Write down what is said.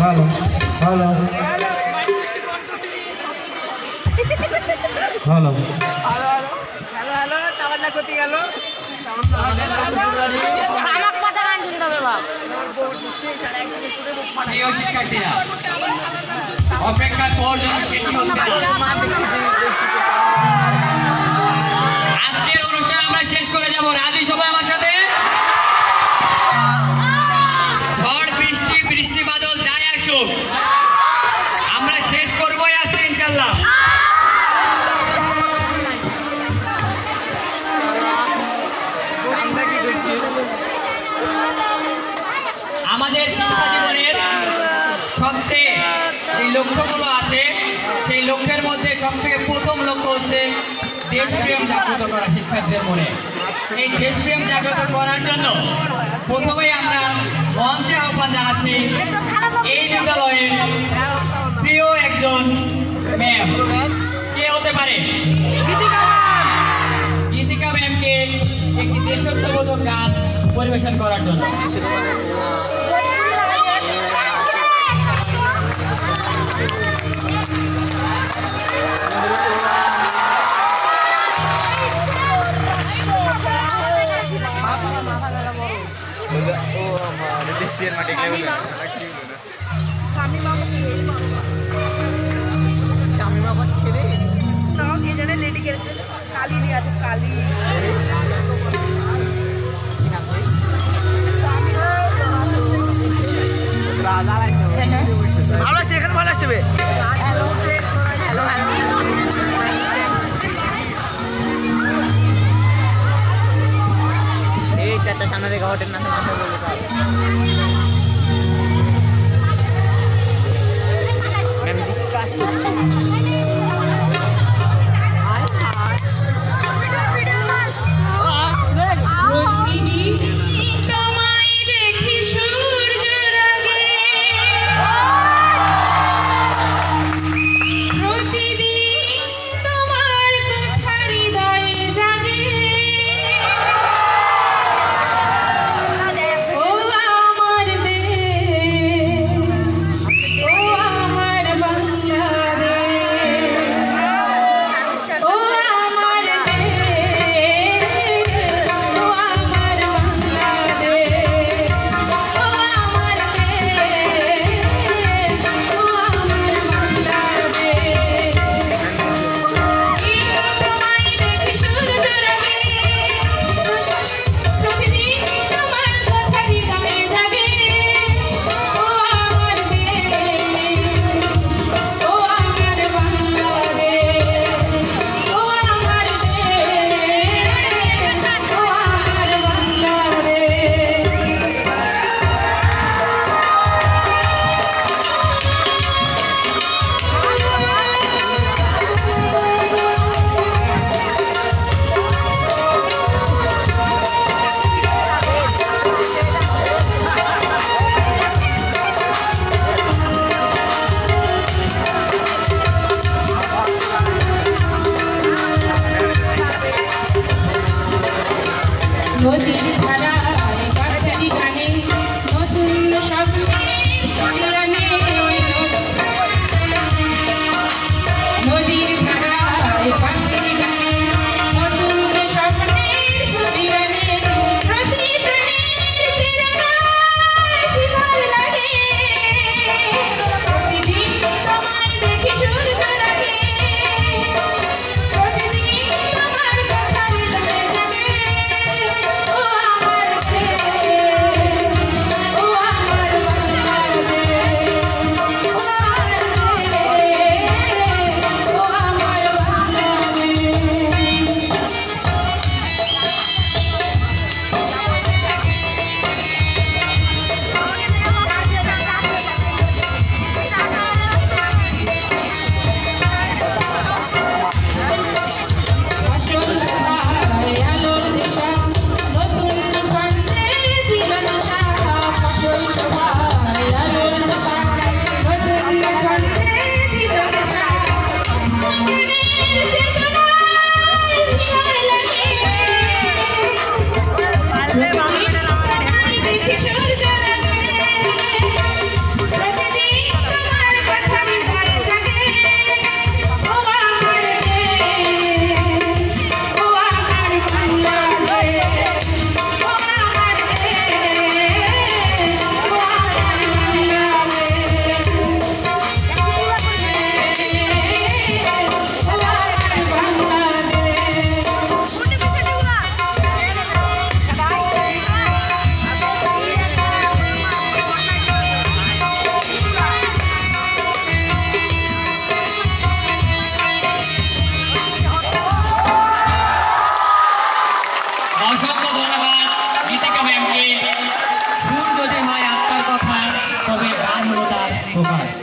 ভালো ভালো ভালো প্রিয় শিক্ষার্থীরা, অপেক্ষার পর যেন শেষই হচ্ছে না। আজকের অনুষ্ঠান আমরা শেষ করে যাব। রাজি সবাই আমার সাথে? ঝড় বৃষ্টি বৃষ্টি বাদল যাই আসুক, আমরা শেষ করবোই আজকে ইনশাল্লাহ। আমাদের শিক্ষা জীবনের সবচেয়ে যে লক্ষ্যগুলো আছে, সেই লক্ষ্যের মধ্যে সবথেকে প্রথম লক্ষ্য হচ্ছে দেশপ্রেম জাগ্রত করা শিক্ষার্থীদের মনে। এই দেশপ্রেম জাগ্রত করার জন্য প্রথমেই আমরা মঞ্চে আহ্বান জানাচ্ছি এই বিদ্যালয়ের প্রিয় একজন ম্যাম। কে হতে পারে? গীতিকা ম্যামকে একটি দেশাত্মবোধক গান পরিবেশন করার জন্য। স্বামী বাবার ছেলে লেডি কালী নিয়ে আছে, কালী ভালো লাগছে, এখানে ভালো লাগছে। এই চারটা সামনে থেকে হোটেল না ম্যাম ডিসকাস করছি। প্রকাশ।